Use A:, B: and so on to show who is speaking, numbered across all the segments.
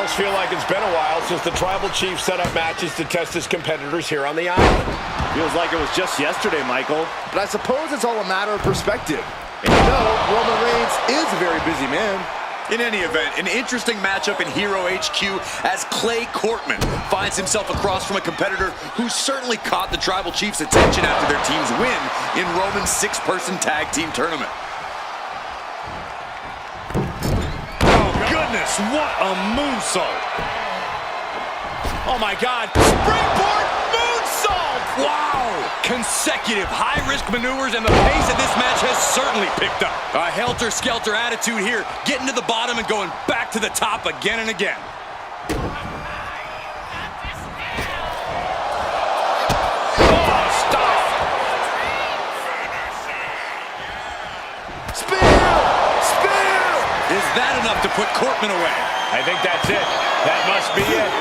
A: must feel like it's been a while since the Tribal Chief set up matches to test his competitors here on the island.
B: Feels like it was just yesterday, Michael. But I suppose it's all a matter of perspective. And you know, Roman Reigns is a very busy man.
C: In any event, an interesting matchup in Hero HQ as Clay Cortman finds himself across from a competitor who certainly caught the Tribal Chief's attention after their team's win in Roman's 6-person tag team tournament.
B: Oh, goodness, what a moonsault.
C: Oh my God, springboard moonsault! Wow! Consecutive high-risk maneuvers, and the pace of this match has certainly picked up. A helter-skelter attitude here, getting to the bottom and going back to the top again and again.
B: Oh, stop! Spear! Spear!
C: Is that enough to put Cortman away?
A: I think that's it. That must be it.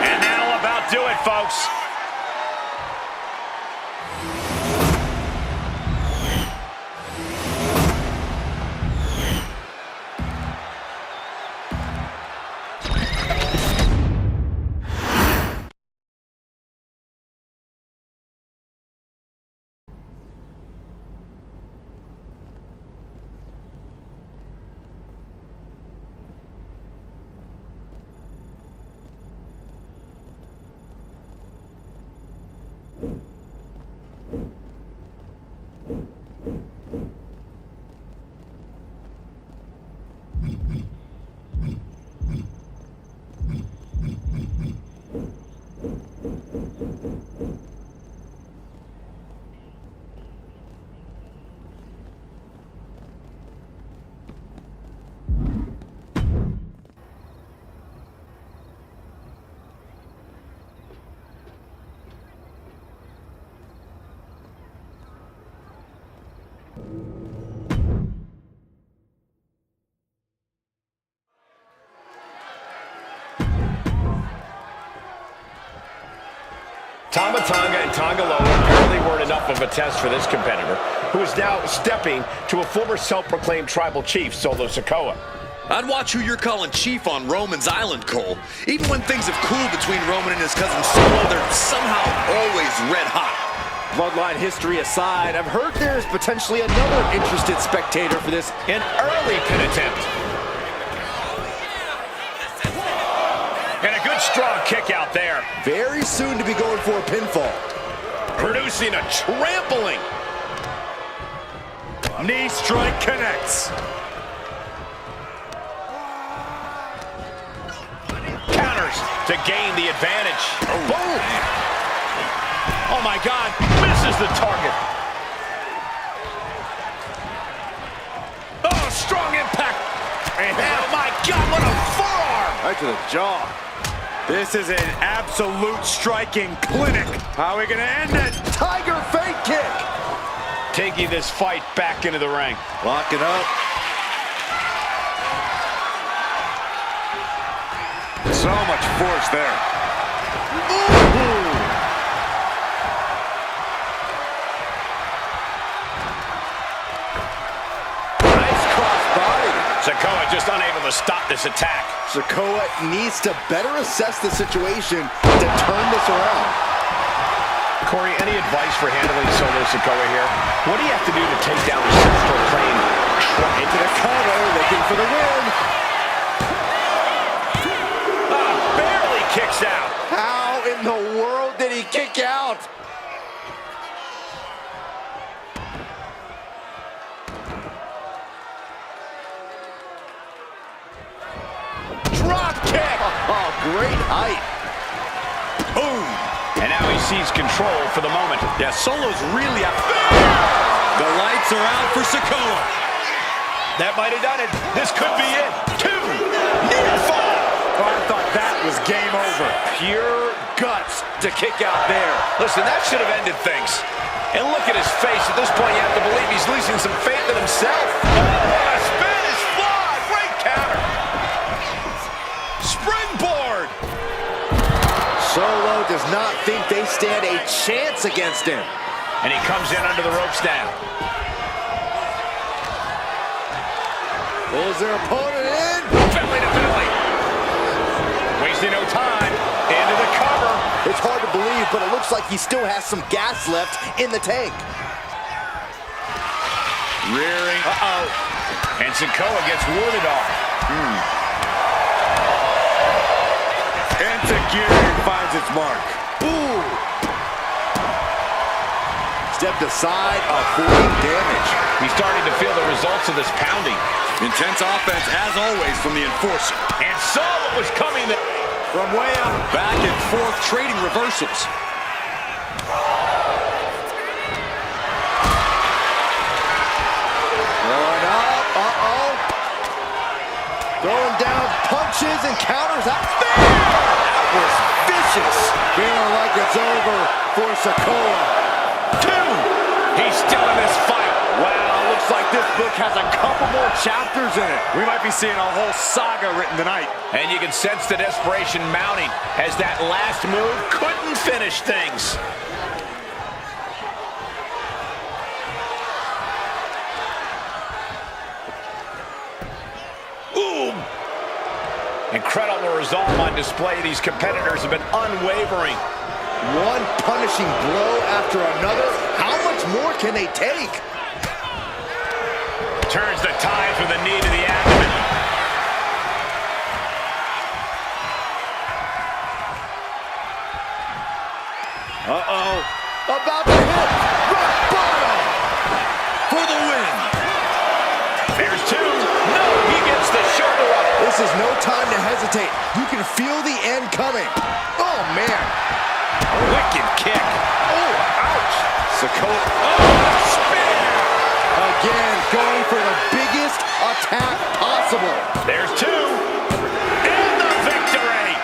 A: And that'll about do it, folks. Tama Tonga and Tonga Loa apparently weren't enough of a test for this competitor, who is now stepping to a former self-proclaimed Tribal Chief, Solo Sikoa.
C: I'd watch who you're calling Chief on Roman's Island, Cole. Even when things have cooled between Roman and his cousin Solo, they're somehow always red hot.
B: Bloodline history aside, I've heard there's potentially another interested spectator for this.
A: An early pin attempt. And a good strong kick out there.
B: Very soon to be going for a pinfall.
A: Producing a trampling.
B: Knee strike connects.
A: Counters to gain the advantage. Oh. Boom! Oh my God, misses the target. Oh, strong impact. And oh my God, what a forearm!
B: Right to the jaw. This is an absolute striking clinic. How are we gonna end it? Tiger fake kick.
A: Taking this fight back into the ring.
B: Locking up. So much force there. Ooh. Nice cross body.
A: Sikoa just unable to stop this attack.
B: Sikoa needs to better assess the situation to turn this around.
A: Corey, any advice for handling Solo Sikoa here? What do you have to do to take down the self-proclaimed
B: into the cover, looking for the win?
A: Barely kicks out.
B: How in the world did he kick out?
A: Drop kick.
B: Oh, great height.
A: Boom. And now he sees control for the moment.
C: Yeah, Solo's really up. The lights are out for Sikoa.
A: That might have done it. This could be it. 2. Near fall.
B: Oh, I thought that was game over. Pure guts to kick out there.
A: Listen, that should have ended things. And look at his face. At this point, you have to believe he's losing some faith in himself. Oh, a Spanish fly. Great counter. Springboard.
B: Solo does not think they stand a chance against him.
A: And he comes in under the ropes now.
B: Pulls their opponent in.
A: Belly to belly. Wasting no time. Into the cover.
B: It's hard to believe, but it looks like he still has some gas left in the tank.
A: Rearing. And Sikoa gets warded off.
B: And Tajiri finds its mark. Ooh. Stepped aside, avoiding damage.
A: He's starting to feel the results of this pounding.
C: Intense offense, as always, from the enforcer.
A: And saw what was coming.
C: From way up. Back and forth, trading reversals.
B: Going up, Throwing down punches and counters out. That was vicious. Feeling like it's over for Sikoa.
A: 2. He's still in this fight.
B: Wow, looks like this book has a couple more chapters in it. We might be seeing a whole saga written tonight.
A: And you can sense the desperation mounting as that last move couldn't finish things. Ooh! Incredible resolve on display. These competitors have been unwavering.
B: One punishing blow after another. How much more can they take?
A: Turns the tide with a knee to the abdomen.
B: About to hit. Rock bottom.
C: For the win.
A: There's 2. No, he gets the shoulder up.
B: This is no time to hesitate. You can feel the end coming. Oh, man.
A: Wicked kick.
B: Oh, ouch.
A: Sikoa. Oh, spear.
B: Again, going for the biggest attack possible.
A: There's 2. And the victory.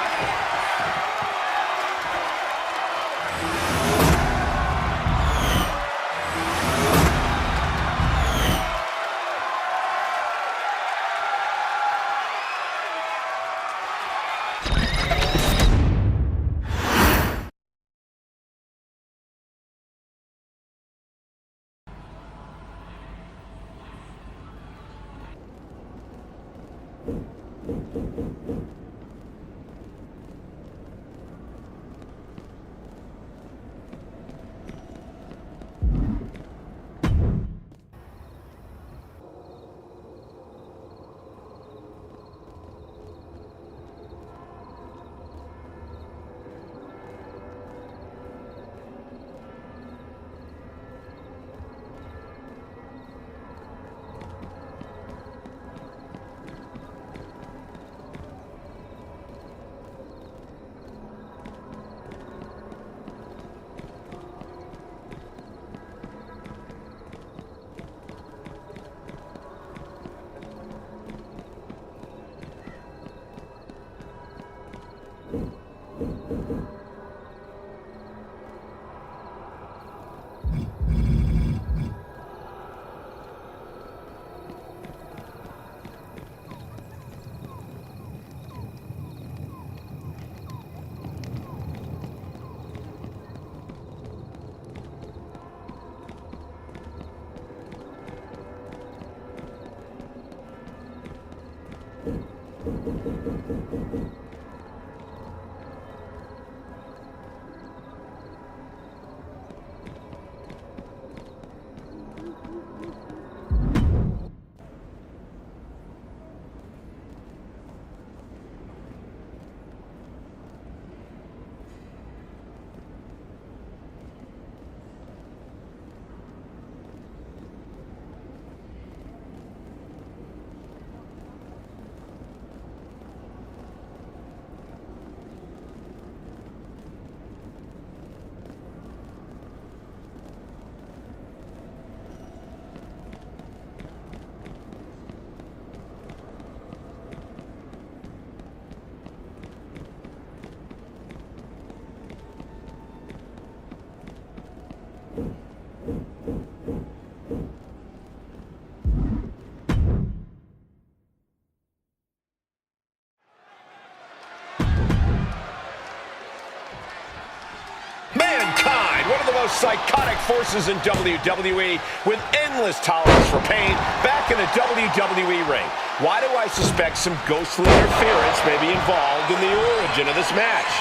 A: psychotic forces in WWE with endless tolerance for pain back in a WWE ring. Why do I suspect some ghostly interference may be involved in the origin of this match?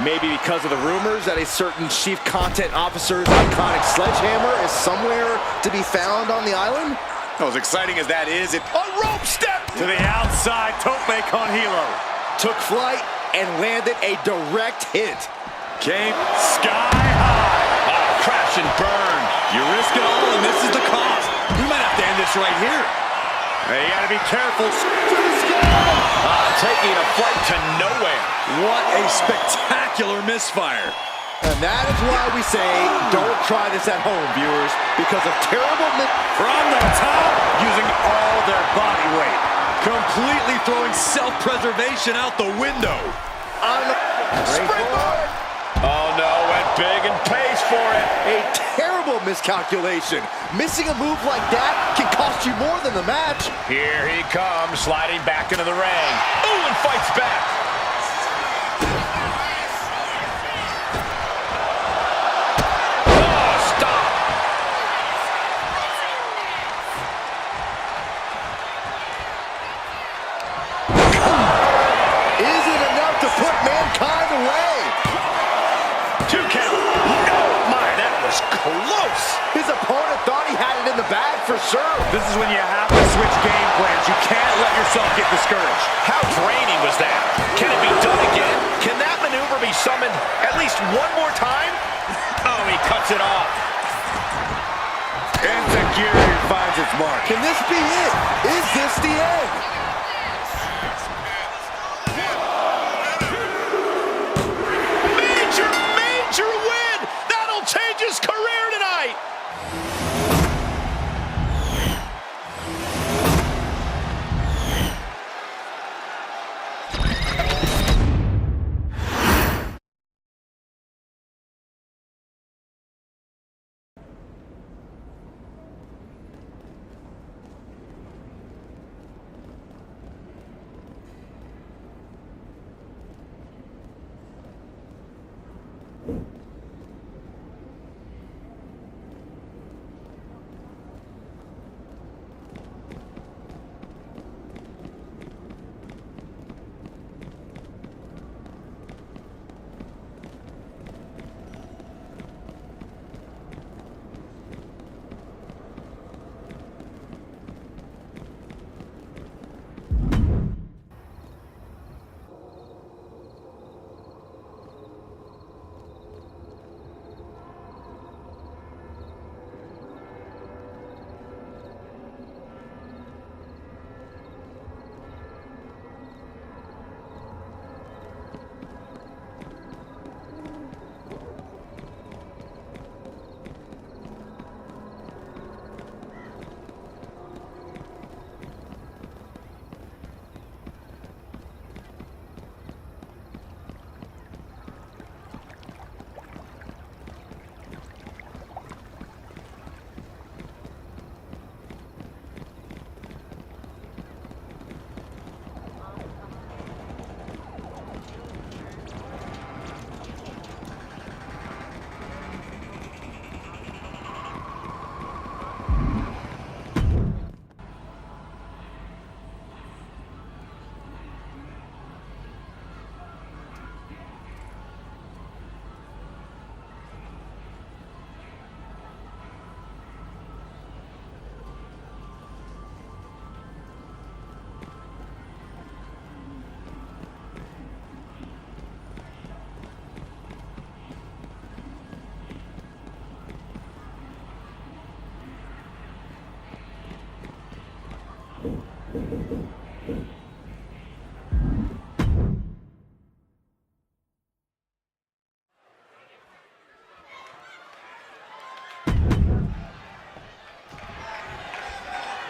B: Maybe because of the rumors that a certain chief content officer's iconic sledgehammer is somewhere to be found on the island?
C: As exciting as that is,
A: A rope step!
C: to the outside, tope con hilo.
B: Took flight and landed a direct hit.
C: Came sky high.
A: Oh, crash and burn.
C: You risk it all, and this is the cost. You might have to end this right here. Hey, you gotta be careful.
A: Taking a flight to nowhere.
C: What a spectacular misfire.
B: And that is why we say, don't try this at home, viewers, because of terrible
C: From the top, using all their body weight. Completely throwing self-preservation out the window.
B: Springboard!
A: Oh no, went big and pays for it.
B: A terrible miscalculation. Missing a move like that can cost you more than the match.
A: Here he comes, sliding back into the ring. Ooh, and fights back. Oh, stop.
B: Is it enough to put mankind away?
A: 2 count. No, my, that was close.
B: His opponent thought he had it in the bag for sure.
C: This is when you have to switch game plans. You can't let yourself get discouraged.
A: How draining was that? Can it be done again? Can that maneuver be summoned at least one more time? Oh, he cuts it off.
C: Insecurity finds its mark.
B: Can this be it? Is this the end?
A: Major, major win! That'll change his career tonight!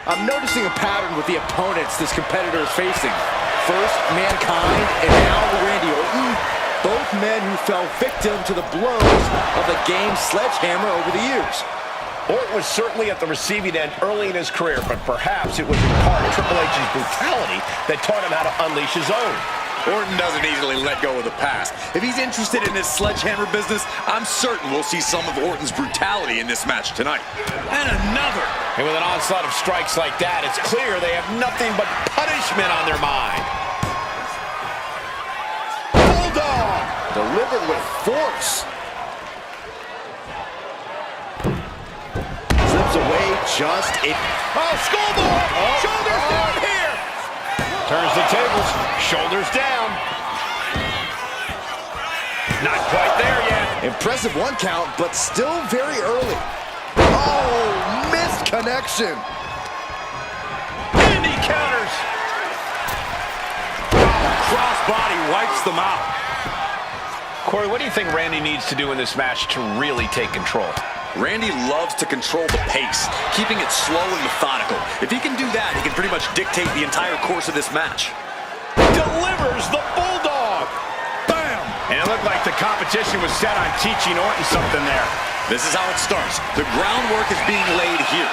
B: I'm noticing a pattern with the opponents this competitor is facing. First, Mankind, and now Randy Orton. Both men who fell victim to the blows of the game's sledgehammer over the years.
A: Orton was certainly at the receiving end early in his career, but perhaps it was in part Triple H's brutality that taught him how to unleash his own.
C: Orton doesn't easily let go of the past. If he's interested in this sledgehammer business, I'm certain we'll see some of Orton's brutality in this match tonight. And another.
A: And with an onslaught of strikes like that, it's clear they have nothing but punishment on their mind.
B: Bulldog! Delivered with force. Slips away just it.
A: Oh, schoolboy! Shoulders down here! Turns the tables, shoulders down. Not quite there yet.
B: Impressive one count, but still very early. Oh, missed connection.
A: And he counters.
C: Crossbody wipes them out.
A: Corey, what do you think Randy needs to do in this match to really take control?
C: Randy loves to control the pace, keeping it slow and methodical. If he can do that, he can pretty much dictate the entire course of this match.
A: Delivers the Bulldog. Bam! And it looked like the competition was set on teaching Orton something there.
C: This is how it starts. The groundwork is being laid here.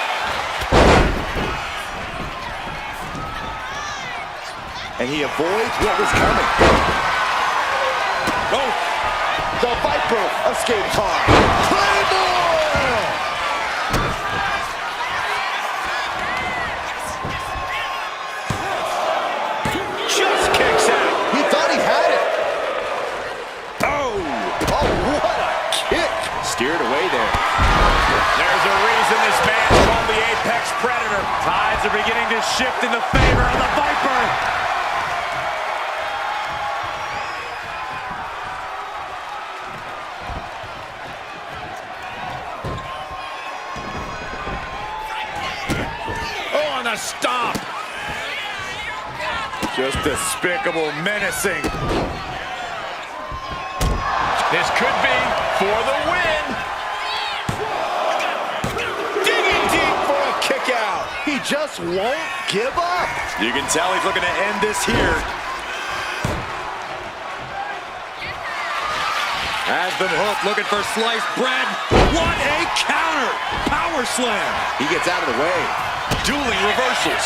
B: And he avoids what was coming.
C: Oh!
B: The Viper escapes harm. Claymore!
A: Just kicks out.
B: He thought he had it. Oh, what a kick. Steered away there.
A: There's a reason this man's called the Apex Predator.
C: Tides are beginning to shift in the favor of the Viper.
A: A stomp.
C: Just despicable, menacing.
A: This could be for the win. Digging deep for a kick out.
B: He just won't give up.
C: You can tell he's looking to end this here. Has been hooked, looking for sliced bread. What a counter! Power slam.
B: He gets out of the way.
C: Dueling reversals.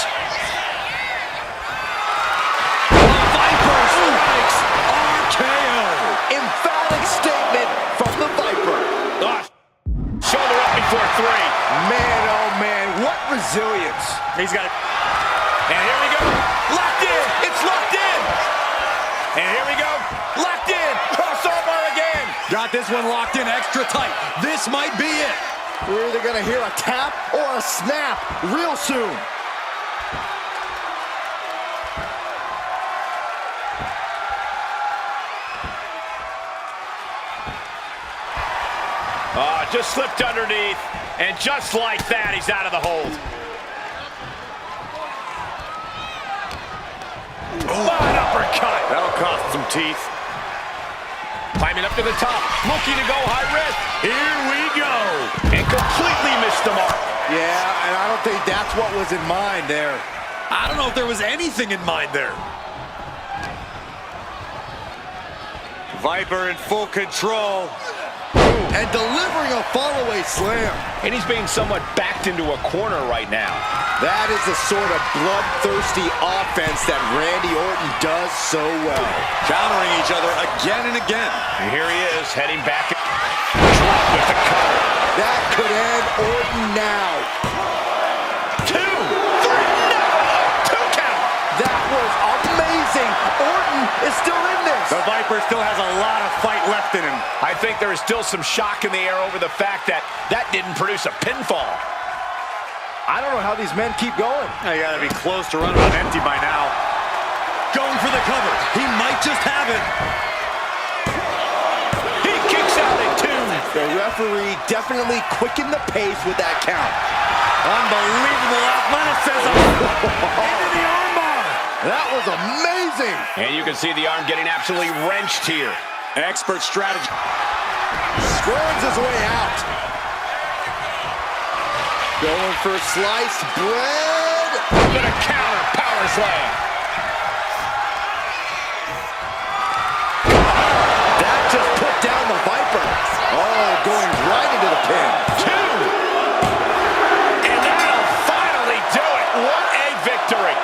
C: Viper strikes. RKO.
B: Emphatic statement from the Viper.
A: Shoulder up before three.
B: Man, oh man, what resilience.
C: He's got it.
A: And here we go. Locked in. It's locked in. And here we go. Locked in. Crossover again.
C: Got this one locked in extra tight. This might be it.
B: We're either gonna hear a tap or a snap real soon.
A: Just slipped underneath. And just like that, he's out of the hold. An uppercut.
C: That'll cost some teeth.
A: Climbing up to the top, looking to go high risk.
C: Here we go.
A: And completely missed the mark.
B: Yeah, and I don't think that's what was in mind there.
C: I don't know if there was anything in mind there. Viper in full control.
B: And delivering a fall-away slam.
A: And he's being somewhat backed into a corner right now.
B: That is the sort of bloodthirsty offense that Randy Orton does so well.
C: Countering each other again and again.
A: And here he is, heading back. Drop with the cover.
B: That could end Orton now.
A: 2, 3, no! 2 count.
B: That was amazing. Orton is still in this.
C: The Viper still has a lot of fight left in him.
A: I think there is still some shock in the air over the fact that that didn't produce a pinfall.
B: I don't know how these men keep going.
C: You gotta be close to running on empty by now. Going for the cover. He might just have it.
A: He kicks out at 2.
B: The referee definitely quickened the pace with that count.
C: Unbelievable athleticism. Into the armbar.
B: That was amazing.
A: And you can see the arm getting absolutely wrenched here.
C: Expert strategy.
B: Squirms his way out. Going for sliced bread.
A: Open a counter, power slam.
B: That just put down the Viper. Oh, going right into the pin.
A: 2. And that'll finally do it. What a victory.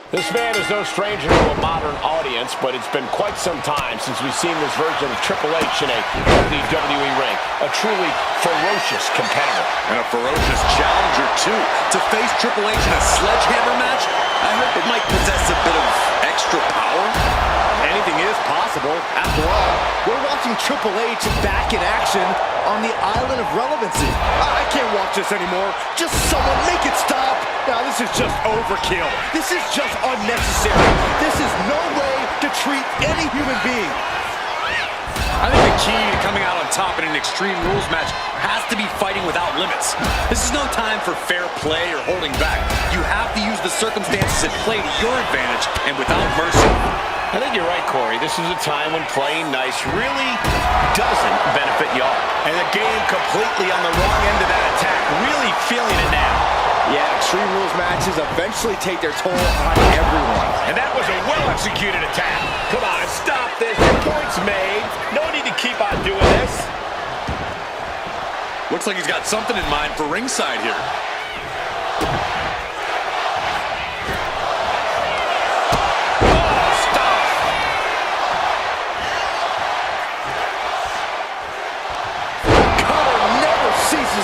A: This man is no stranger to a modern audience, but it's been quite some time since we've seen this version of Triple H in a WWE ring. A truly ferocious competitor.
C: And a ferocious challenger, too. To face Triple H in a sledgehammer match, I hope it might possess a bit of extra power.
B: Anything is possible. After all, we're watching Triple H back in action on the island of relevancy. I can't watch this anymore. Just someone make it stop. Now, this is just overkill. This is just unnecessary. This is no way to treat any human being.
C: I think the key to coming out on top in an Extreme Rules match has to be fighting without limits. This is no time for fair play or holding back. You have to use the circumstances at play to your advantage and without mercy.
A: I think you're right, Corey. This is a time when playing nice really doesn't benefit y'all.
C: And the game completely on the wrong end of that attack. Really feeling it now.
B: Yeah, Extreme Rules matches eventually take their toll on everyone.
A: And that was a well-executed attack. Come on, stop this. Your point's made. No need to keep on doing this.
C: Looks like he's got something in mind for ringside here.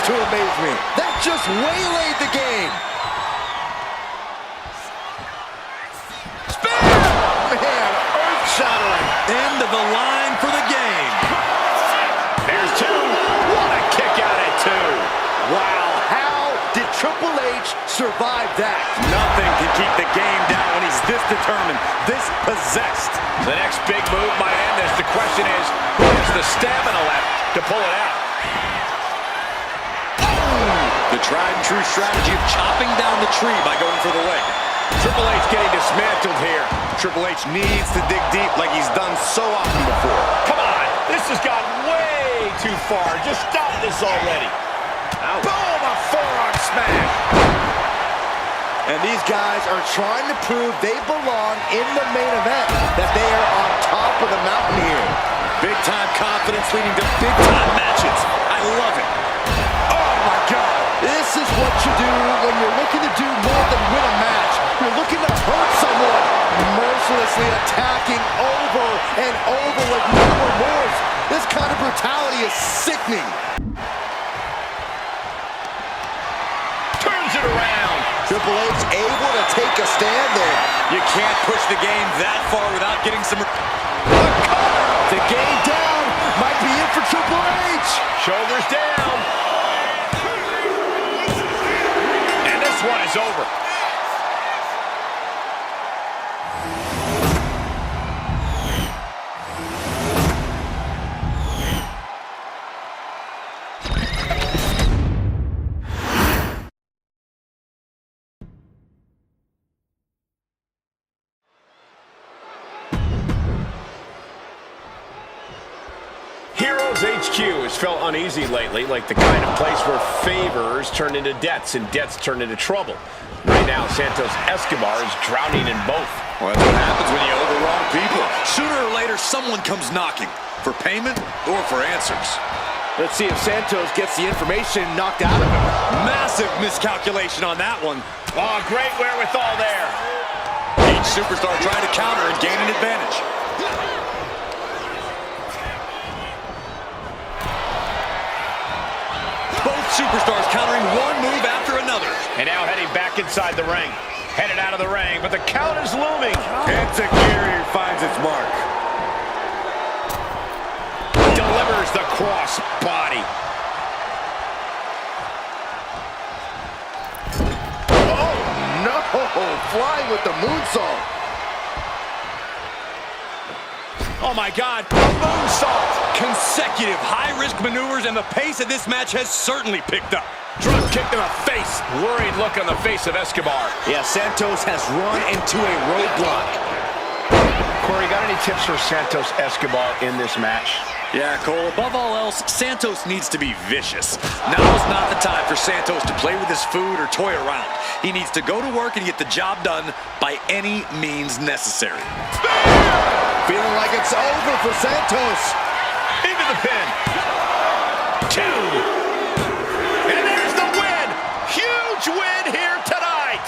B: To amaze me. That just waylaid the game. Spear! Man, earth-shattering.
C: End of the line for the game.
A: There's two. What a kick out at two.
B: Wow, how did Triple H survive that?
C: Nothing can keep the game down when he's this determined, this possessed.
A: The next big move might end this. The question is, who has the stamina left to pull it out?
C: The tried-and-true strategy of chopping down the tree by going for the leg.
A: Triple H getting dismantled here.
C: Triple H needs to dig deep like he's done so often before.
A: Come on, this has gone way too far. Just stop this already.
B: Ouch.
A: Boom, a forearm smash.
B: And these guys are trying to prove they belong in the main event, that they are on top of the mountain here.
C: Big-time confidence leading to big-time matches. I love it.
B: Oh, my God. This is what you do when you're looking to do more than win a match. You're looking to hurt someone, mercilessly attacking over and over with no remorse. This kind of brutality is sickening.
A: Turns it around.
B: Triple H able to take a stand there.
C: You can't push the game that far without getting some...
B: The game down might be it for Triple H.
A: Shoulders down. And this one is over. Heroes HQ has felt uneasy lately, like the kind of place where favors turn into debts and debts turn into trouble. Right now, Santos Escobar is drowning in both.
C: Well, that's what happens when you owe the wrong people. Sooner or later, someone comes knocking. For payment or for answers.
B: Let's see if Santos gets the information knocked out of him.
C: Massive miscalculation on that one.
A: Oh, great wherewithal there.
C: Each superstar trying to counter and gain an advantage. Both superstars countering one move after another.
A: And now heading back inside the ring. Headed out of the ring, but the count is looming.
C: Enziguri finds its mark.
A: Delivers the cross body.
B: Oh, no! Flying with the moonsault.
C: Oh, my God. A moonsault. Consecutive high-risk maneuvers, and the pace of this match has certainly picked up.
A: Drop kick to the face. Worried look on the face of Escobar.
B: Yeah, Santos has run into a roadblock.
A: Corey, got any tips for Santos Escobar in this match?
C: Yeah, Cole, above all else, Santos needs to be vicious. Now is not the time for Santos to play with his food or toy around. He needs to go to work and get the job done by any means necessary.
B: Feeling like it's over for Santos.
A: Into the pin. 2. And there's the win. Huge win here tonight.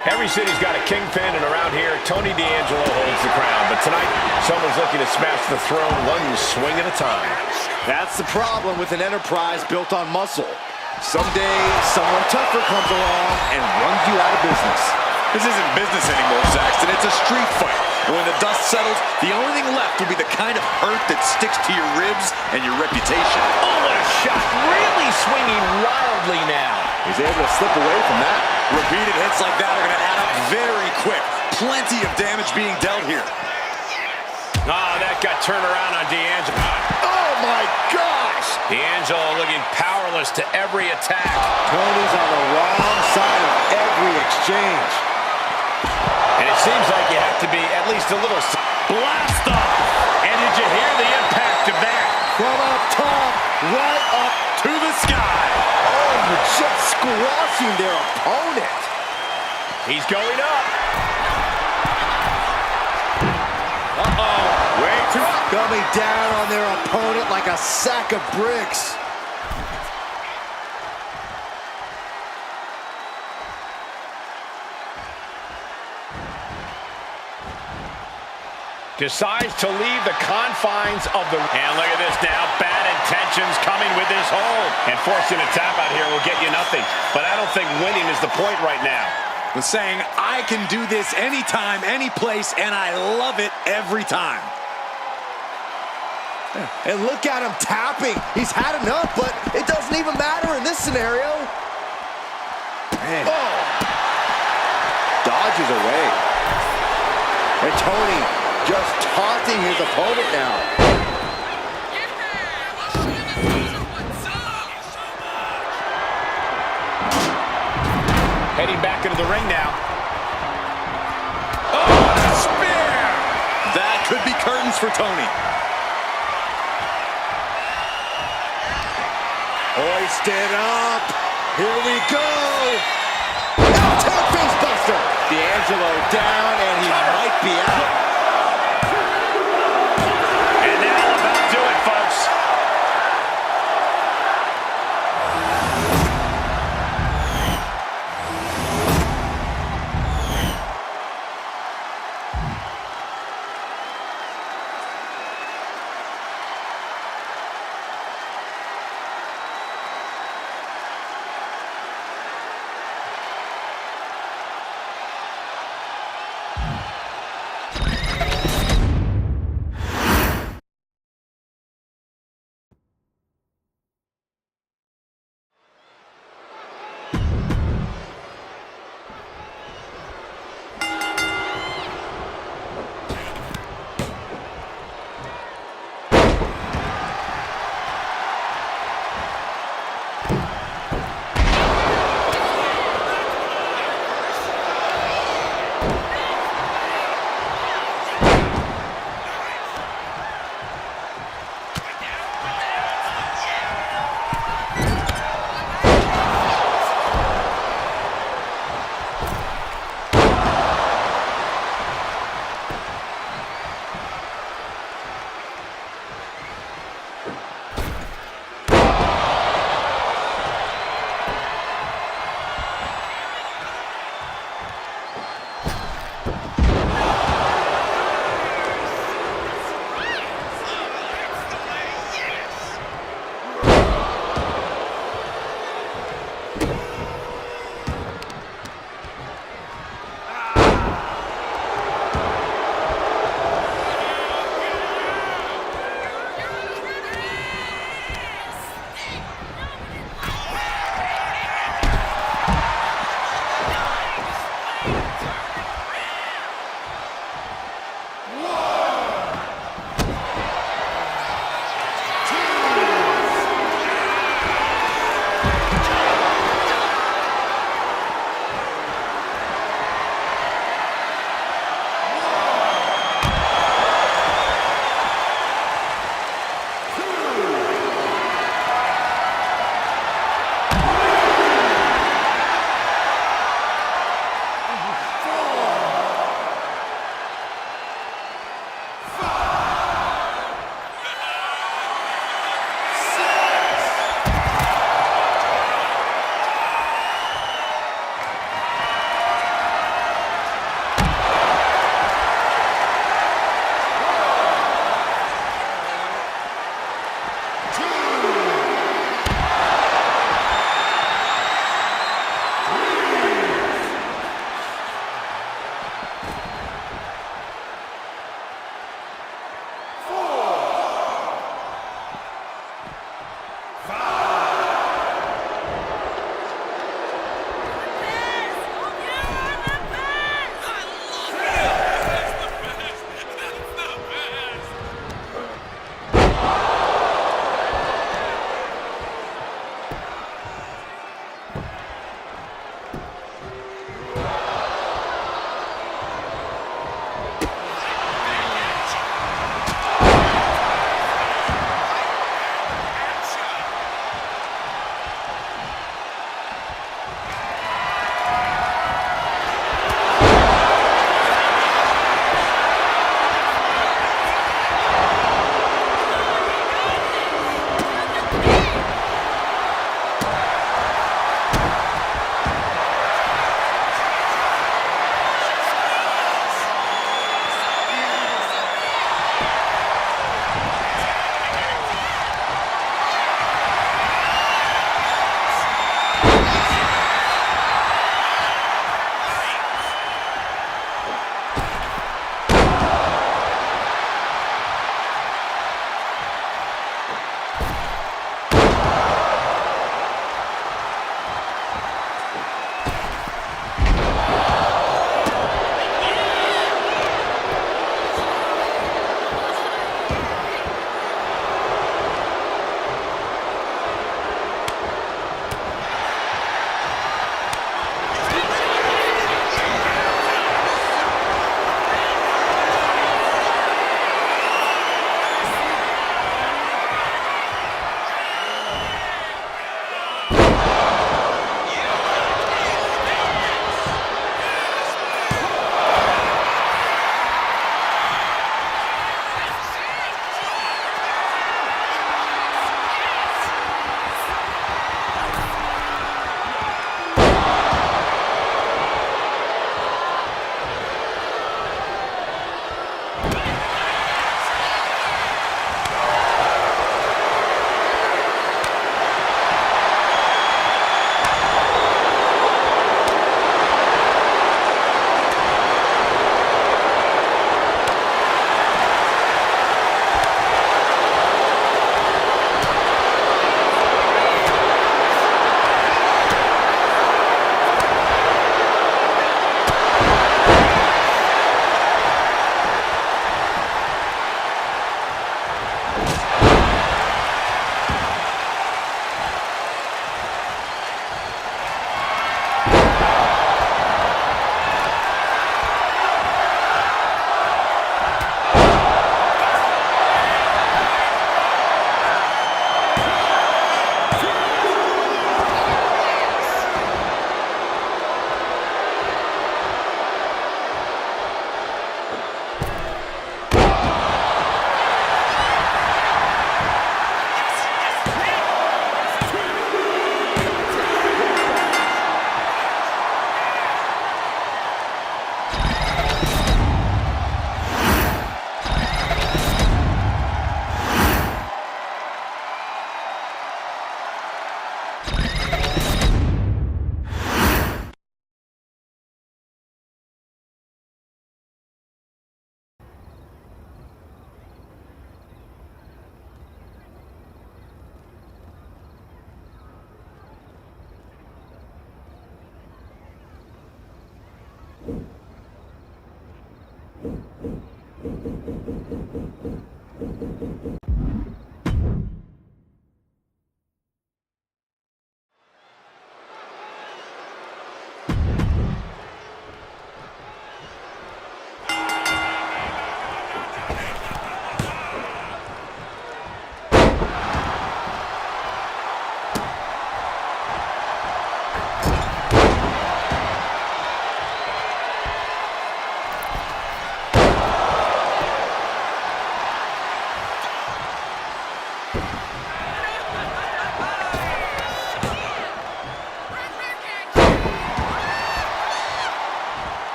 A: Every city's got a kingpin, and around here, Tony D'Angelo holds the crown. But tonight, someone's looking to smash the throne one swing at a time.
B: That's the problem with an enterprise built on muscle. Someday, someone tougher comes along and runs you out of business.
C: This isn't business anymore, Saxton. It's a street fight. And when the dust settles, the only thing left will be the kind of hurt that sticks to your ribs and your reputation.
A: Oh, what a shot. Really swinging wildly now.
B: He's able to slip away from that.
C: Repeated hits like that are going to add up very quick. Plenty of damage being dealt here.
A: Oh, that got turned around on D'Angelo.
B: Oh, my gosh!
A: D'Angelo looking powerless to every attack.
B: Tony's on the wrong side of every exchange.
A: And it seems like you have to be at least a little... Blast off! And did you hear the impact of that?
B: From up top, right up to the sky. Oh, just squashing their opponent.
A: He's going up.
B: Uh-oh. Way too coming down on their opponent like a sack of bricks.
A: decides to leave the confines of the... And look at this now. Bad intentions coming with this hold. And forcing a tap out here will get you nothing. But I don't think winning is the point right now.
C: Was saying, I can do this anytime, any place, and I love it every time.
B: And look at him tapping. He's had enough, but it doesn't even matter in this scenario. Man. Oh! Dodges away. And Tony just taunting his opponent now.
A: Heading back into the ring now.
C: Oh, the spear! That could be curtains for Tony.
B: Hoisted up. Here we go. Now face buster. D'Angelo down, and he might be out.
A: And that'll about do it, folks.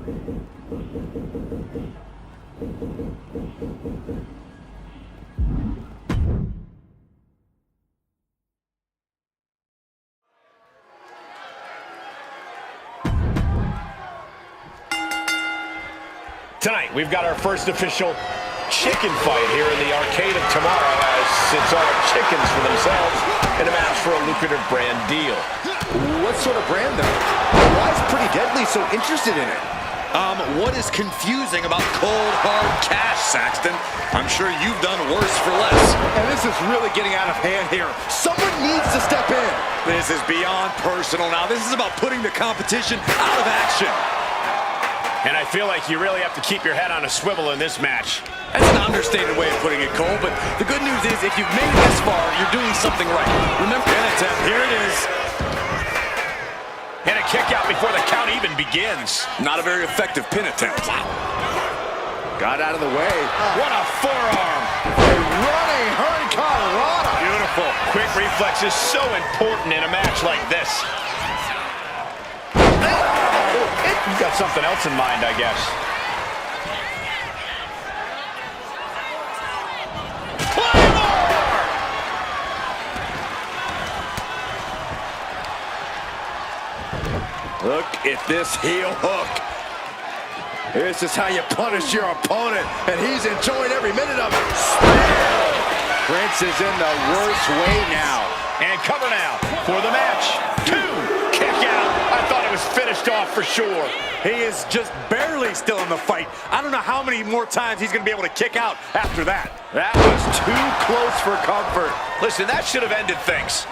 A: Tonight, we've got our first official chicken fight here in the Arcade of Tomorrow, as it's all chickens for themselves in a match for a lucrative brand deal.
B: What sort of brand, though? Why is Pretty Deadly so interested in it?
C: What is confusing about cold, hard cash, Saxton? I'm sure you've done worse for less.
B: And this is really getting out of hand here. Someone needs to step in.
C: This is beyond personal now. This is about putting the competition out of action.
A: And I feel like you really have to keep your head on a swivel in this match.
C: That's an understated way of putting it, Cole, but the good news is if you've made it this far, you're doing something right. Remember, pin attempt, here it is.
A: And a kick out before the count even begins.
C: Not a very effective pin attempt.
B: Got out of the way.
A: What a forearm.
B: A running Hurricane Rana.
A: Beautiful. Quick reflex is so important in a match like this. You've got something else in mind, I guess.
B: Look at this heel hook. This is how you punish your opponent, and he's enjoying every minute of it. Prince is in the worst way now.
A: And cover now for the match. 2, kick out. I thought it was finished off for sure.
C: He is just barely still in the fight. I don't know how many more times he's going to be able to kick out after that.
B: That was too close for comfort.
A: Listen, that should have ended things.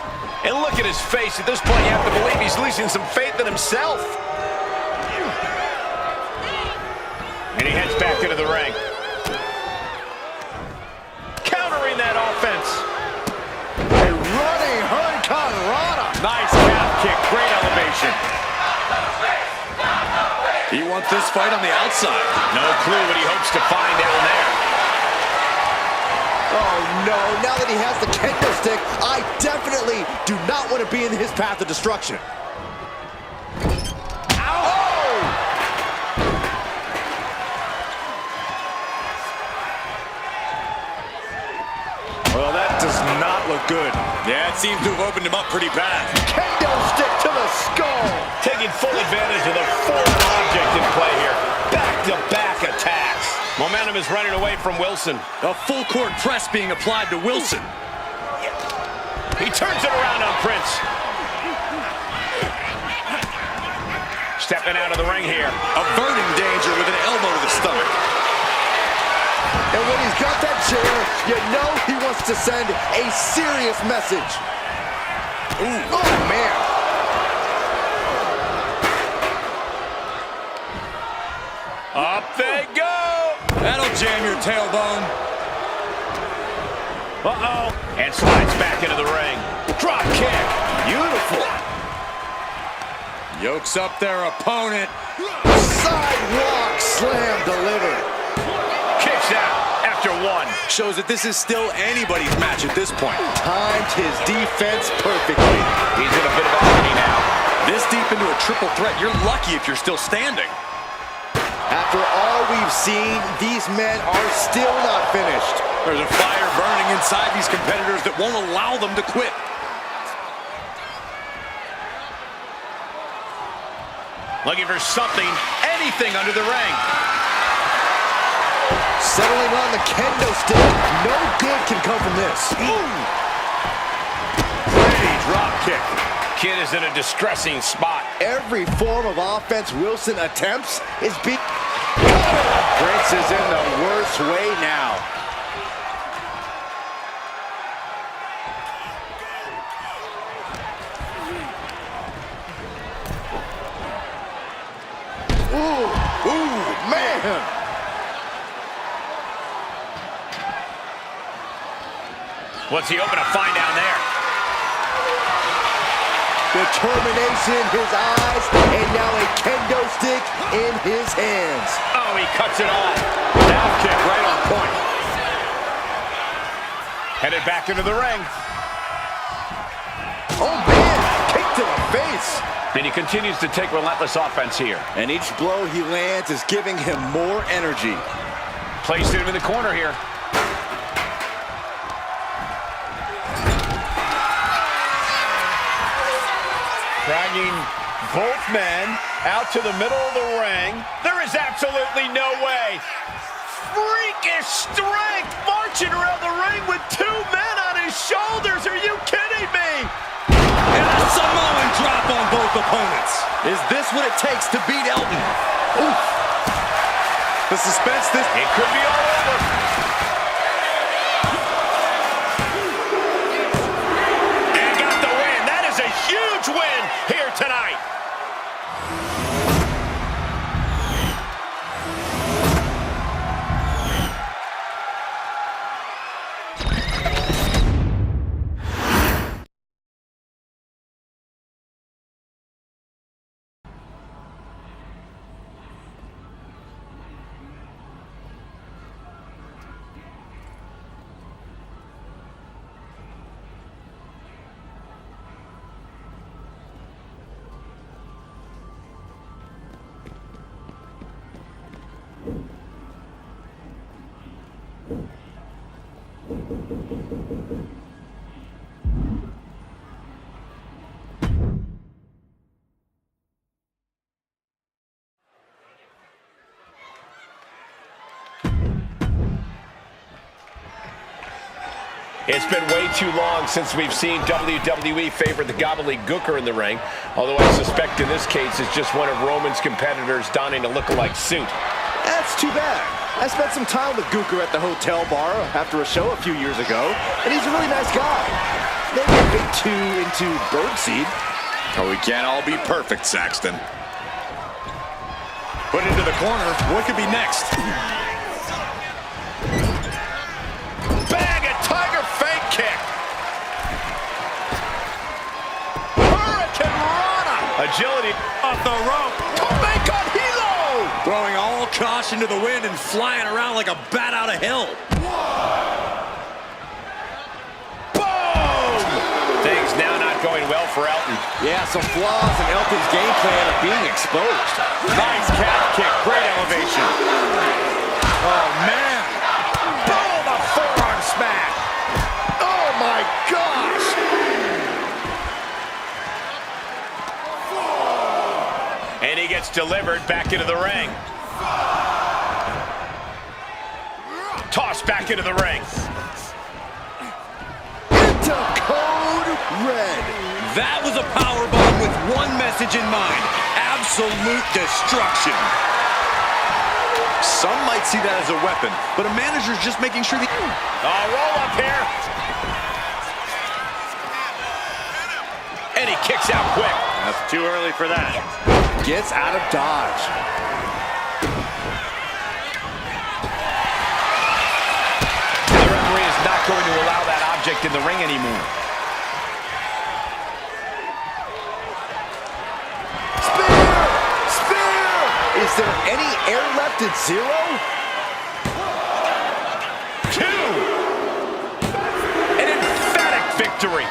A: And look at his face. At this point, you have to believe he's losing some faith in himself. And he heads back into the ring. Countering that offense.
B: A running Hurricane Rana.
C: Nice calf kick, great elevation. He wants this fight on the outside.
A: No clue what he hopes to find down there.
B: Oh no, now that he has the kendo stick, I definitely do not want to be in his path of destruction. Ow! Well, that does not look good.
C: Yeah, it seems to have opened him up pretty bad.
B: Kendo stick to the skull.
A: Taking full advantage of the foreign object in play here. Back-to-back attacks. Momentum is running away from Wilson.
C: A full court press being applied to Wilson.
A: He turns it around on Prince. Stepping out of the ring here.
C: Averting danger with an elbow to the stomach.
B: And when he's got that chair, you know he wants to send a serious message. Ooh. Oh, man.
A: Up they go.
C: That'll jam your tailbone.
A: Uh-oh. And slides back into the ring. Drop kick. Beautiful.
C: Yokes up their opponent.
B: Sidewalk slam delivered.
A: Kicks out after 1.
C: Shows that this is still anybody's match at this point.
B: Timed his defense perfectly.
A: He's in a bit of agony now.
C: This deep into a triple threat, you're lucky if you're still standing.
B: After all we've seen, these men are still not finished.
C: There's a fire burning inside these competitors that won't allow them to quit.
A: Looking for something, anything under the ring.
B: Settling on the kendo stick. No good can come from this.
C: Pretty drop kick.
A: Kid is in a distressing spot.
B: Every form of offense Wilson attempts is being... Prince is in the worst way now. Ooh, man!
A: What's he hoping to find down there?
B: Determination in his eyes, and now a kendo stick in his hands.
A: Oh, he cuts it off.
C: Down kick right on point.
A: Headed back into the ring.
B: Oh, man! Kick to the face. face.
A: And he continues to take relentless offense here.
B: And each blow he lands is giving him more energy.
A: Placed him in the corner here. Dragging both men out to the middle of the ring. There is absolutely no way. Freakish strength marching around the ring with two men on his shoulders. Are you kidding me?
C: And a Samoan drop on both opponents.
B: Is this what it takes to beat Elton? Oof. The suspense,
A: it could be all over. And got the win. That is a huge win here tonight. It's been way too long since we've seen WWE favor the gobbledygooker in the ring, although I suspect in this case it's just one of Roman's competitors donning a look-alike suit.
B: That's too bad. I spent some time with Gooker at the hotel bar after a show a few years ago, and he's a really nice guy. Maybe a bit too into birdseed.
C: Oh, we can't all be perfect, Saxton. Put into the corner. What could be next?
A: Bag a tiger fake kick. Hurricane Rana. Agility off the rope. Tope con hilo.
C: Throwing all caution to the wind and flying around like a bat out of hell.
A: Boom! Things now not going well for Elton.
B: Yeah, some flaws in Elton's game plan are being exposed.
A: Nice calf kick. Great elevation.
C: Oh, man.
A: Boom! A forearm smack.
B: Oh, my gosh!
A: And he gets delivered back into the ring. Tossed back into the ring.
B: Into code red.
C: That was a powerbomb with one message in mind. Absolute destruction. Some might see that as a weapon, but a manager's just making sure the...
A: Roll up here. And he kicks out quick. That's too early for that.
B: Gets out of dodge.
A: The referee is not going to allow that object in the ring anymore.
B: Is there any air left at 0?
A: 2. An emphatic victory.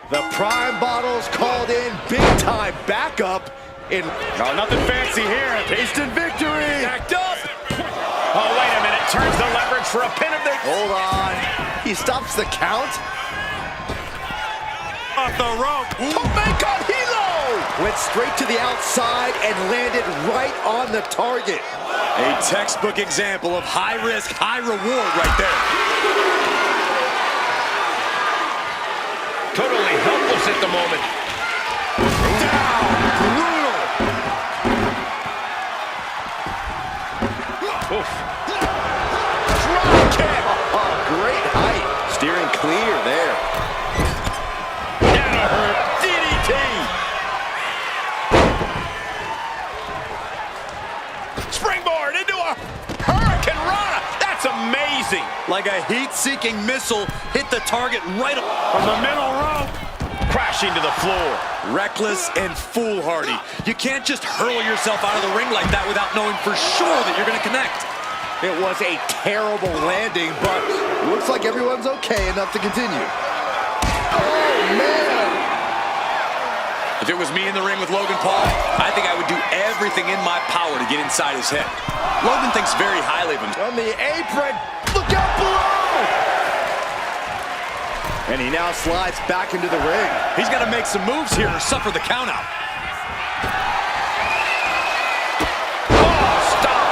B: The Prime Bottle's called in big-time backup in...
A: No, nothing fancy here.
B: Instant victory!
A: Backed up. Oh, wait a minute. turns the leverage for a pin of the...
B: Hold on. He stops the count.
C: Off the rope.
B: Tope con hilo! Went straight to the outside and landed right on the target.
C: A textbook example of high risk, high reward right there.
A: Totally helpless at the moment.
C: Down. Brutal.
A: Oof.
B: Drop kick. Oh, great height. Steering clear there.
C: DDT.
A: Springboard into a Hurricane Rana. That's amazing.
C: Like a heat-seeking missile, hit the target right from the middle rope.
A: Crashing to the floor.
C: Reckless and foolhardy. You can't just hurl yourself out of the ring like that without knowing for sure that you're going to connect.
B: It was a terrible landing, but looks like everyone's okay enough to continue. Oh, man.
C: If it was me in the ring with Logan Paul, I think I would do everything in my power to get inside his head. Logan thinks very highly of him.
B: On the apron, look out below! And he now slides back into the ring.
C: He's got to make some moves here or suffer the countout.
A: Oh, stop.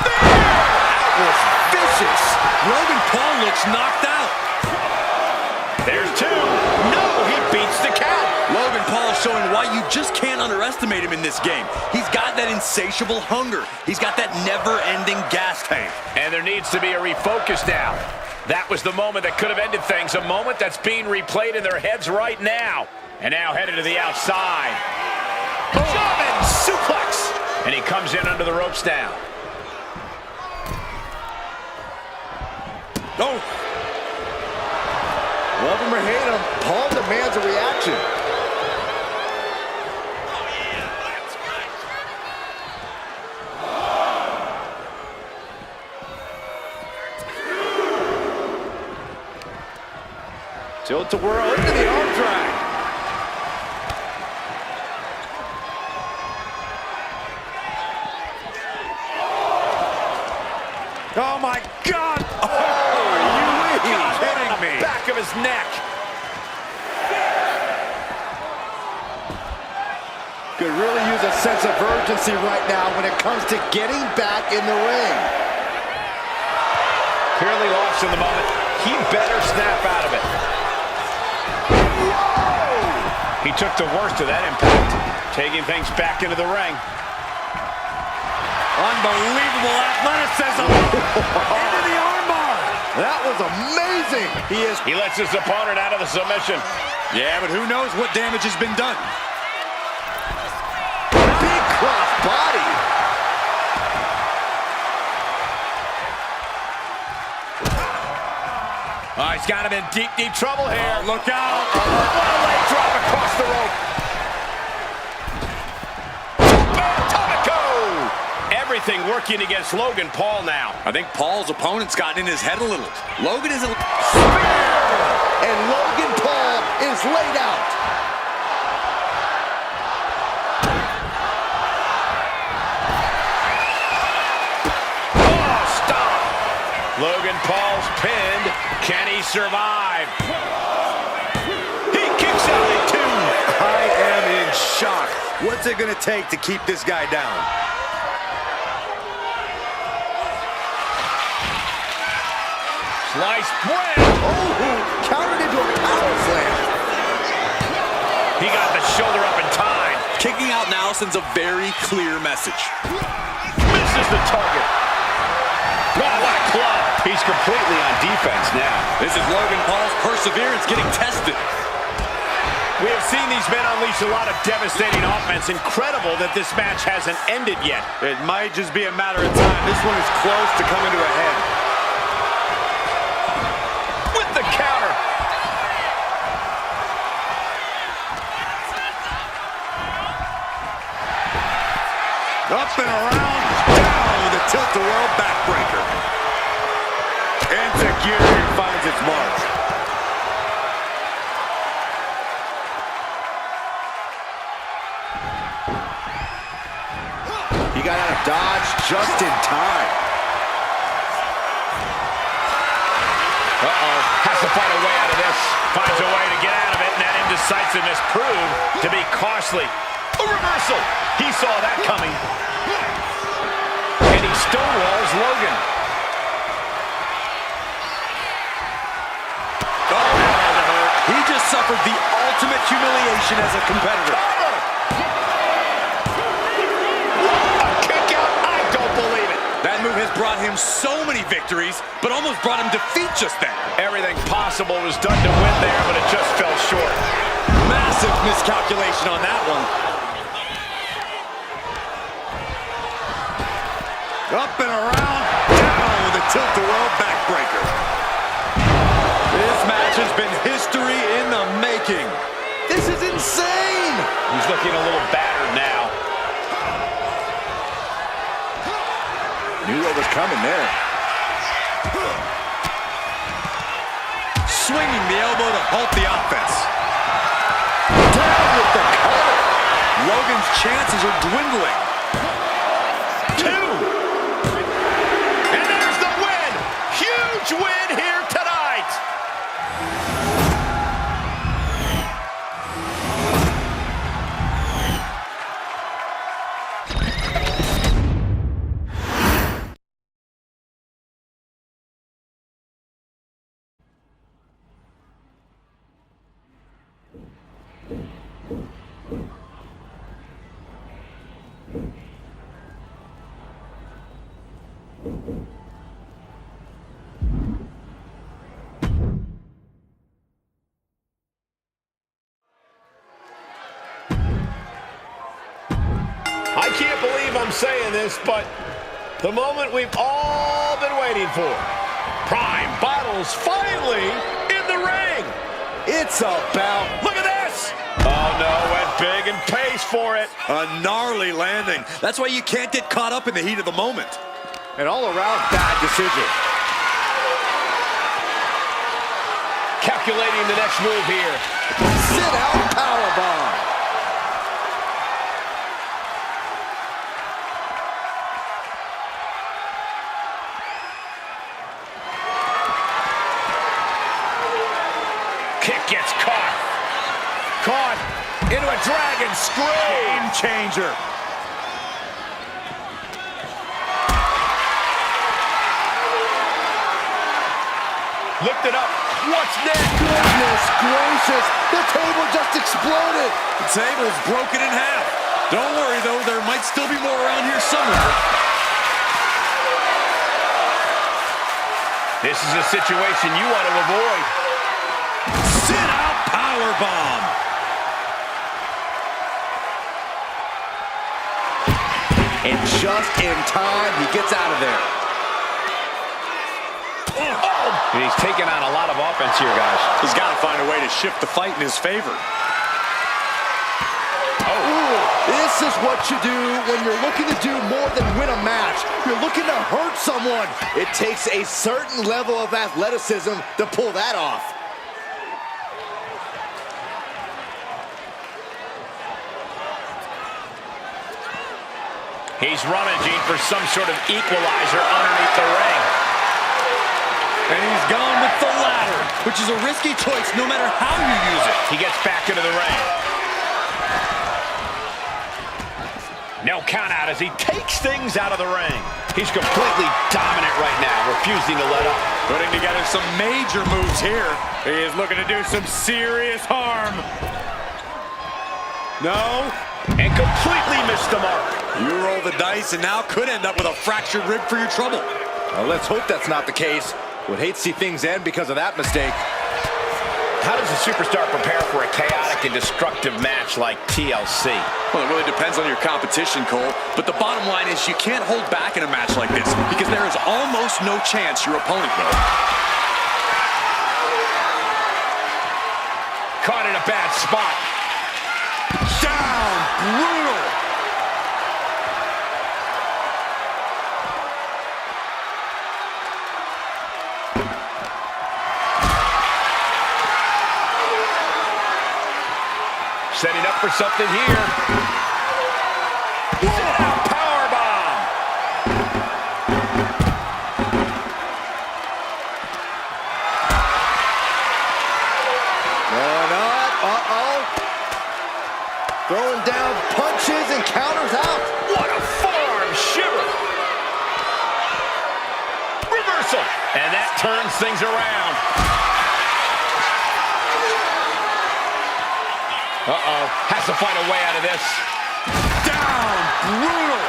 B: That was vicious.
C: Logan Paul looks knocked out.
A: There's two. No, he beats the count.
C: Logan Paul showing why you just can't underestimate him in this game. He's got that insatiable hunger. He's got that never-ending gas tank.
A: And there needs to be a refocus now. That was the moment that could have ended things, a moment that's being replayed in their heads right now. And now headed to the outside. German suplex. And he comes in under the ropes now.
C: Oh.
B: Love him or hate him, Paul demands a reaction. Tilt-a-whirl into the arm drag.
C: Oh, my God.
A: Kidding me. Back of his neck.
B: Could really use a sense of urgency right now when it comes to getting back in the ring.
A: Clearly lost in the moment. He better snap out of it. Whoa! He took the worst of that impact, taking things back into the ring.
C: Unbelievable athleticism. Into the armbar.
B: That was amazing.
A: He lets his opponent out of the submission.
C: Yeah, but who knows what damage has been done.
B: Big cross body.
A: Oh, he's got him in deep, deep trouble here.
C: Oh, look out.
A: What a leg drop across the rope. Everything working against Logan Paul now.
C: I think Paul's opponent's gotten in his head a little. Logan isn't...
B: And Logan Paul is laid out.
A: Oh, stop. Logan Paul's pinned. Can he survive? He kicks out at two.
C: I am in shock. What's it going to take to keep this guy down?
A: Slice bread.
B: Oh, countered into a power slam.
A: He got the shoulder up in time.
C: Kicking out now sends a very clear message.
A: Misses the target. Oh, what a club. He's completely on defense now.
C: This is Logan Paul's perseverance getting tested.
A: We have seen these men unleash a lot of devastating offense. Incredible that this match hasn't ended yet.
C: It might just be a matter of time. This one is close to coming to a head.
A: With the counter.
C: Up and around, down with a tilt-a-whirl backbreaker. Insecurity finds its mark.
B: He got out of dodge just in time.
A: Uh-oh. Has to find a way out of this. Finds a way to get out of it, and that indecisiveness proved to be costly. A reversal. He saw that coming. And he stonewalls Logan.
C: Oh, that had to hurt. He just suffered the ultimate humiliation as a competitor.
A: A kick out. I don't believe it.
C: That move has brought him so many victories, but almost brought him defeat just then.
A: Everything possible was done to win there, but it just fell short.
C: Massive miscalculation on that one. Up and around, down with a tilt-a-whirl backbreaker. This match has been history in the making. This is insane!
A: He's looking a little battered now.
B: Knew what was coming there.
C: Swinging the elbow to halt the offense.
B: Down with the cover.
C: Logan's chances are dwindling.
A: 2. And there's the win. Huge win here tonight. I can't believe I'm saying this, but the moment we've all been waiting for. Prime Bottles finally in the ring.
B: It's about...
A: Look at this. Oh, no, went big and pays for it.
C: A gnarly landing. That's why you can't get caught up in the heat of the moment.
B: An all-around bad decision.
A: Calculating the next move here.
B: Sit-out powerbomb.
A: Kick gets caught. Caught into a dragon screw.
C: Game changer.
A: Lifted up. What's next?
B: Goodness gracious. The table just exploded.
C: The table's broken in half. Don't worry, though. There might still be more around here somewhere.
A: This is a situation you want to avoid.
C: Sit-out powerbomb.
B: And just in time, he gets out of there.
A: Oh! And he's taking on a lot of offense here, guys.
C: He's got to find a way to shift the fight in his favor.
B: This is what you do when you're looking to do more than win a match. You're looking to hurt someone. It takes a certain level of athleticism to pull that off.
A: He's rummaging for some sort of equalizer underneath the ring.
C: And he's gone with the ladder, which is a risky choice no matter how you use it.
A: He gets back into the ring. No count out as he takes things out of the ring. He's completely dominant right now, refusing to let up.
C: Putting together some major moves here. He is looking to do some serious harm. No.
A: And completely missed the mark.
C: You roll the dice and now could end up with a fractured rib for your trouble.
B: Well, let's hope that's not the case. Would hate to see things end because of that mistake.
A: How does a superstar prepare for a chaotic and destructive match like TLC?
C: Well, it really depends on your competition, Cole. But the bottom line is you can't hold back in a match like this because there is almost no chance your opponent will.
A: Caught in a bad spot.
C: Down, brutal.
A: Setting up for something here. Powerbomb.
B: Throwing down punches and counters out.
A: What a forearm shiver. Reversal. And that turns things around. Uh-oh. Has to find a way out of this.
C: Down. Brutal.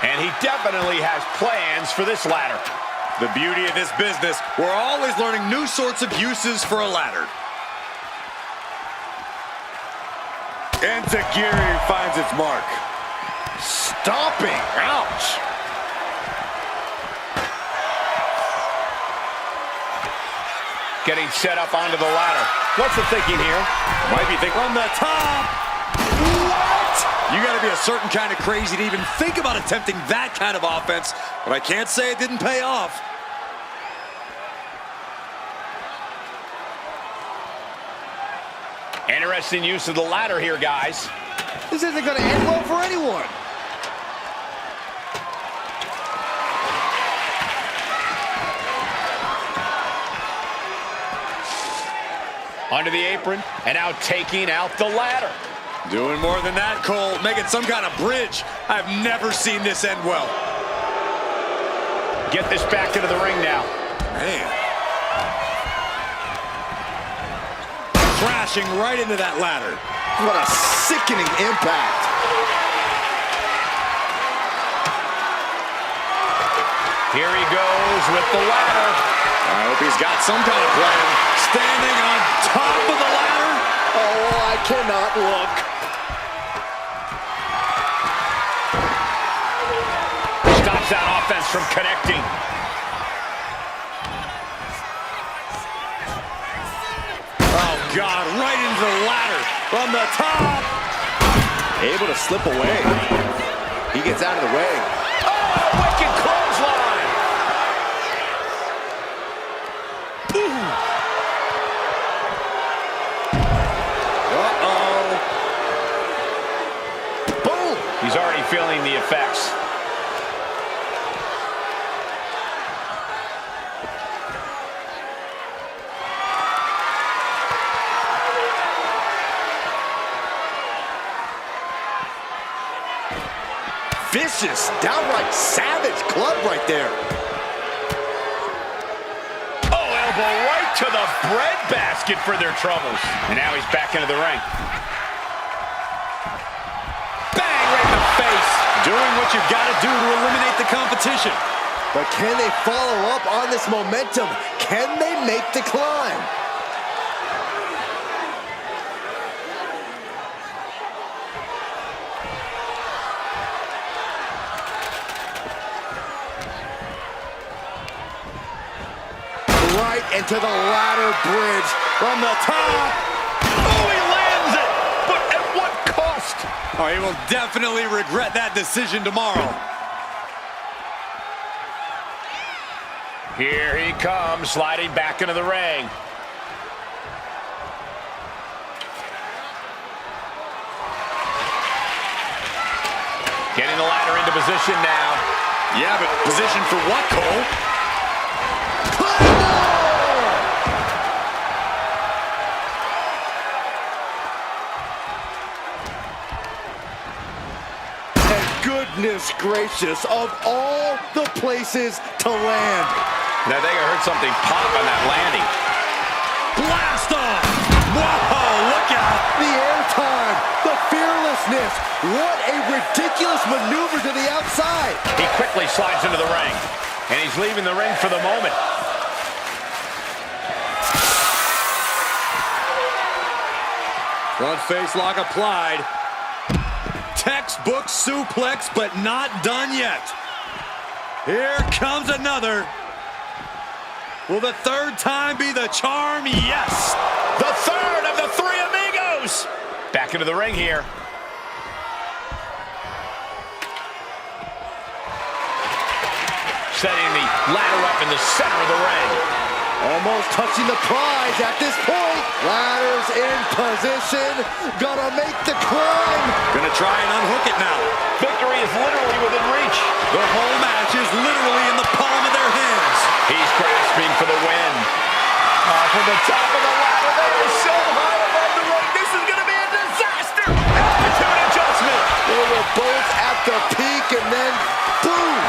A: And he definitely has plans for this ladder.
C: The beauty of this business, we're always learning new sorts of uses for a ladder. Enziguri finds its mark.
B: Stomping. Ouch.
A: Getting set up onto the ladder. What's the thinking here?
C: Might be thinking from the top. What? You got to be a certain kind of crazy to even think about attempting that kind of offense, but I can't say it didn't pay off.
A: Interesting use of the ladder here, guys.
B: This isn't going to end well for anyone.
A: Under the apron, and now taking out the ladder.
C: Doing more than that, Cole. Making some kind of bridge. I've never seen this end well.
A: Get this back into the ring now.
C: Man. Crashing right into that ladder.
B: What a sickening impact.
A: Here he goes with the ladder.
C: I hope he's got some kind of plan. Standing on top of the ladder.
B: Oh, I cannot look.
A: Stops that offense from connecting.
C: Oh, God, right into the ladder from the top.
B: Able to slip away. He gets out of the way.
A: Oh, wicked clothesline.
B: Uh-oh.
A: Boom. He's already feeling the effects.
B: Vicious, downright savage club right there.
A: Oh, elbow right to the breadbasket for their troubles. And now he's back into the ring. Bang, right in the face.
C: Doing what you've got to do to eliminate the competition.
B: But can they follow up on this momentum? Can they make the climb? Right into the ladder bridge from the top.
A: Oh, he lands it. But at what cost?
C: Oh, he will definitely regret that decision tomorrow.
A: Here he comes, sliding back into the ring. Getting the ladder into position now.
C: Yeah, but position for what, Cole?
B: Goodness gracious, of all the places to land.
A: And I think I heard something pop on that landing.
C: Blast off! Whoa, look out!
B: The airtime, the fearlessness. What a ridiculous maneuver to the outside.
A: He quickly slides into the ring, and he's leaving the ring for the moment.
C: Front face lock applied. Textbook suplex, but not done yet. Here comes another. Will the third time be the charm? Yes.
A: The third of the three amigos. Back into the ring here. Setting the ladder up in the center of the ring.
B: Almost touching the prize at this point. Ladder's in position. Gonna make the climb.
C: Gonna try and unhook it now.
A: Victory is literally within reach.
C: The whole match is literally in the palm of their hands.
A: He's grasping for the win. From the top of the ladder. They are so high above the ring. This is going to be a disaster. Attitude adjustment.
B: They were both at the peak, and then boom.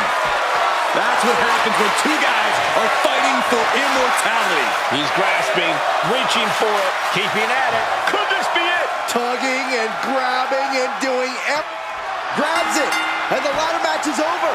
C: That's what happens when two guys are fighting for immortality.
A: He's grasping, reaching for it, keeping at it. Could this be it?
B: Tugging and grabbing and doing grabs it, and the ladder match is over.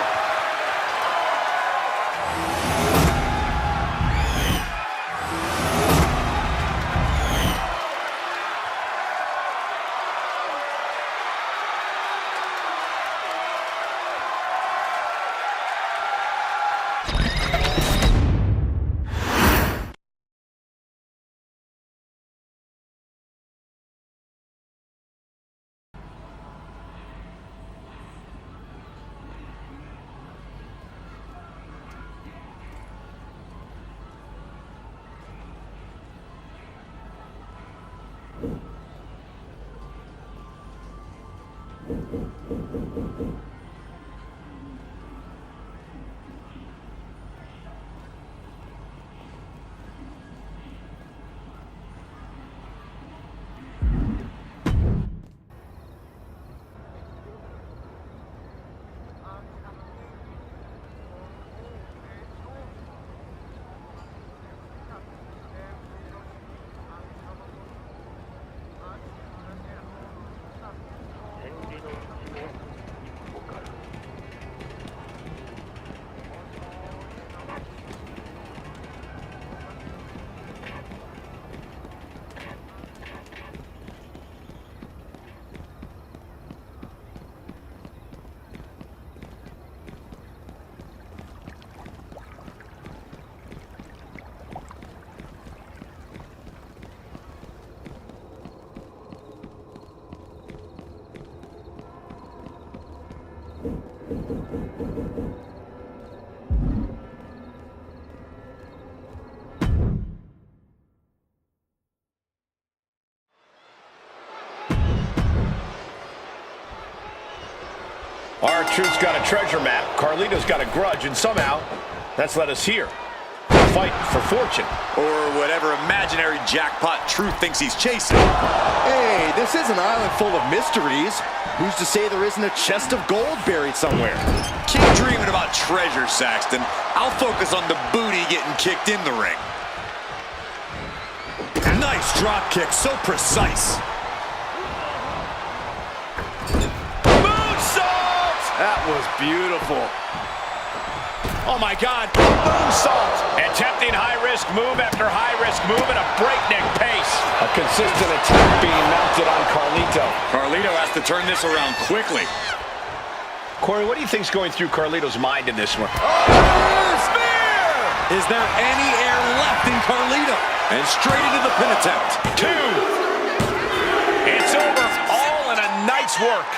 A: R-Truth's got a treasure map, Carlito's got a grudge, and somehow that's led us here. Fight for fortune.
C: Or whatever imaginary jackpot Truth thinks he's chasing.
B: Hey, this is an island full of mysteries. Who's to say there isn't a chest of gold buried somewhere?
C: Keep dreaming about treasure, Saxton. I'll focus on the booty getting kicked in the ring. Nice drop kick, so precise.
B: That was beautiful.
C: Oh my God.
A: Moonsault. Attempting high-risk move after high-risk move at a breakneck pace. A consistent attack being mounted on Carlito.
C: Carlito has to turn this around quickly.
A: Corey, what do you think's going through Carlito's mind in this one?
C: Oh, spear! Is there any air left in Carlito? And straight into the pin attempt.
A: 2. It's over. All in a night's work.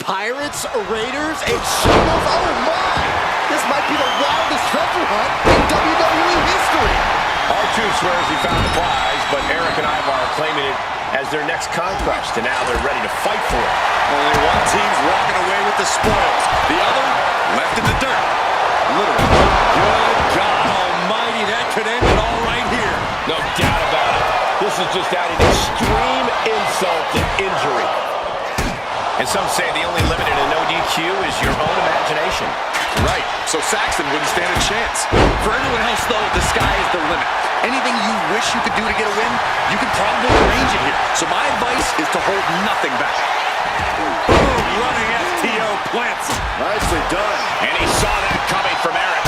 B: Pirates, Raiders, and Shambles. Oh my! This might be the wildest treasure hunt in WWE history.
A: R2 swears he found the prize, but Eric and Ivar are claiming it as their next conquest, and now they're ready to fight for it.
C: Only one team's walking away with the spoils. The other left in the dirt. Literally. Good God almighty, that could end it all right here.
A: No doubt about it. This is just adding extreme insult to injury. And some say the only limit in a no DQ is your own imagination.
C: Right, so Saxton wouldn't stand a chance. For everyone else, though, the sky is the limit. Anything you wish you could do to get a win, you can probably arrange it here. So my advice is to hold nothing back. Boom, running FTO plants.
B: Nicely done.
A: And he saw that coming from Eric.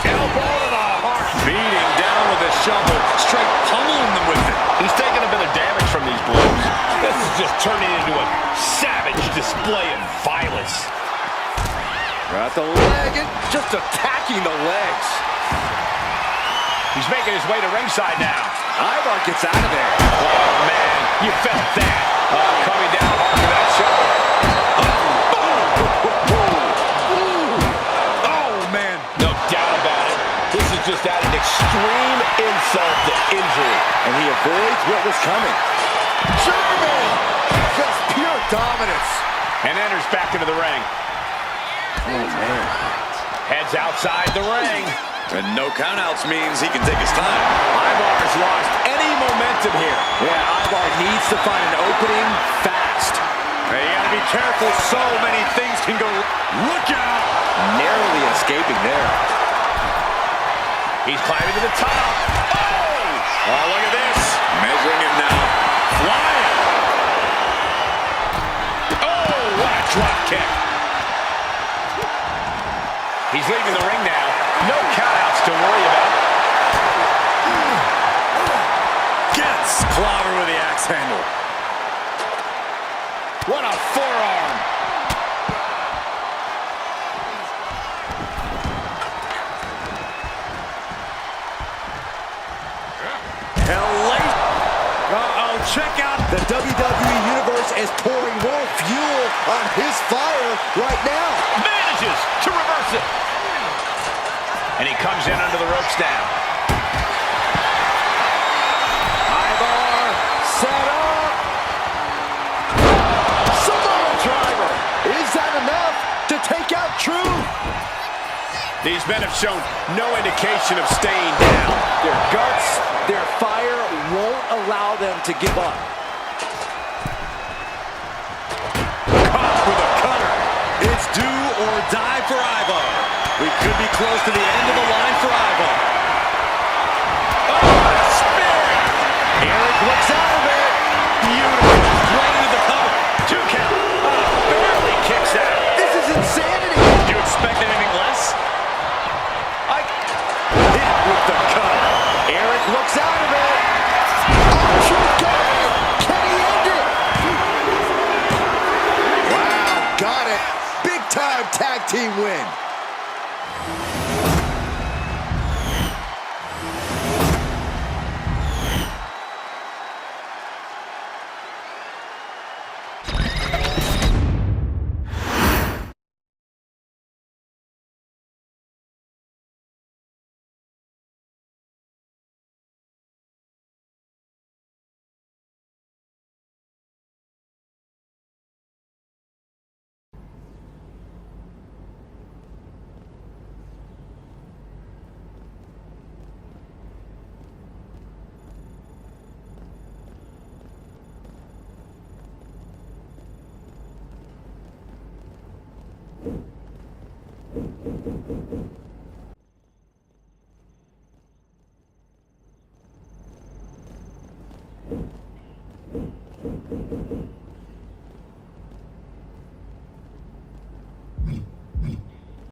A: Elbow to the heart.
C: Beating down with a shovel, straight pummeling them with it.
A: He's taking a bit of damage from these blows. This is just turning into a savage display of violence.
B: Got the leg and just attacking the legs.
A: He's making his way to ringside now.
B: Ivar gets out of there.
A: Oh, man, you felt that. Coming down hard for that shoulder.
C: Oh, man.
A: No doubt about it. This is just adding extreme insult to injury.
B: And he avoids what was coming. German! Just pure dominance.
A: And enters back into the ring.
B: Oh, man.
A: Heads outside the ring.
C: And no countouts means he can take his time.
A: Ivar's lost any momentum here.
B: Yeah, Ivar needs to find an opening fast.
C: Hey, you gotta be careful. So many things can go. Look out!
B: Narrowly escaping there.
A: He's climbing to the top. Oh! Oh, look at this.
C: Measuring him now. Flying.
A: Oh, what a drop kick. He's leaving the ring now. No countouts to worry about.
C: Gets clobbered with the axe handle.
A: What a forearm.
C: Check out.
B: The WWE Universe is pouring more fuel on his fire right now.
A: Manages to reverse it. And he comes in under the ropes now.
B: Ivar set up. Samoa driver. Is that enough to take out Truth?
A: These men have shown no indication of staying down.
B: Their guts, their fire won't allow them to give up.
C: Caught with a cutter. It's do or die for Ivar. We could be close to the end of the line for Ivar. Oh, what a spear!
B: Eric looks out of it.
C: Beautiful. Right into the cover.
A: 2 count. Barely kicks out.
B: This is insanity.
C: Do you expect anything less? Hit with the cutter.
B: Eric looks out of it. Truth got it. Can he end it? Wow, got it. Big time tag team win.